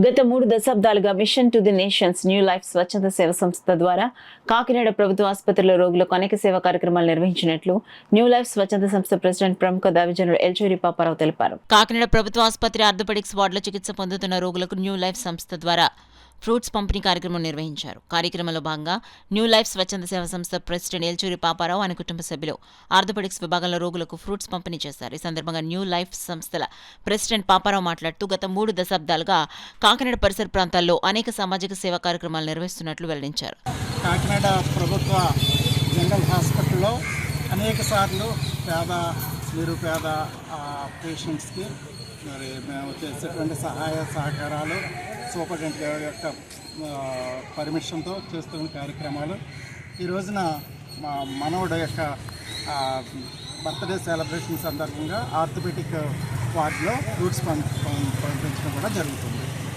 గత 3 దశాబ్దాలుగా mission to the nations new life స్వచ్ఛంద సేవ సంస్థ ద్వారా కాకినాడ ప్రభుత్వ ఆసుపత్రిలో రోగులకు అనేక సేవా కార్యక్రమాలు నిర్వహించినట్లు న్యూ లైఫ్ స్వచ్ఛంద సంస్థ ప్రెసిడెంట్ ప్రముఖ దైవజనుడు ఎల్చూరి పాపారావు తెలిపారు. కాకినాడ ప్రభుత్వ ఆసుపత్రి ఆర్థోపెడిక్స్ వార్డులో చికిత్స పొందుతున్న రోగులకు న్యూ లైఫ్ సంస్థ ద్వారా ఫ్రూట్స్ పంపిణీ కార్యక్రమం నిర్వహించారు. కార్యక్రమంలో భాగంగా న్యూ లైఫ్ స్వచ్ఛంద సేవ సంస్థ ప్రెసిడెంట్ ఎల్చూరి పాపారావు ఆయన కుటుంబ సభ్యులు ఆర్థోపెడిక్స్ విభాగంలో రోగులకు ఫ్రూట్స్ పంపిణీ చేశారు. ఈ సందర్భంగా న్యూ లైఫ్ సంస్థల ప్రెసిడెంట్ పాపారావు మాట్లాడుతూ గత 3 దశాబ్దాలుగా కాకినాడ పరిసర ప్రాంతాల్లో అనేక సామాజిక సేవా కార్యక్రమాలు నిర్వహిస్తున్నట్లు వెల్లడించారు. కాకినాడ ప్రభుత్వ జనరల్ హాస్పిటల్లో అనేక సార్లు నిరుపేద పేషెంట్స్కి మరి మేము చేసేటువంటి సహాయ సహకారాలు సూపరింటెండెంట్ గారి యొక్క పర్మిషన్తో చేస్తున్న కార్యక్రమాలు ఈ రోజున మా మనవడు యొక్క బర్త్డే సెలబ్రేషన్ సందర్భంగా ఆర్థోపెడిక్ వార్డులో ఫ్రూట్స్ పంపించడం కూడా జరుగుతుంది.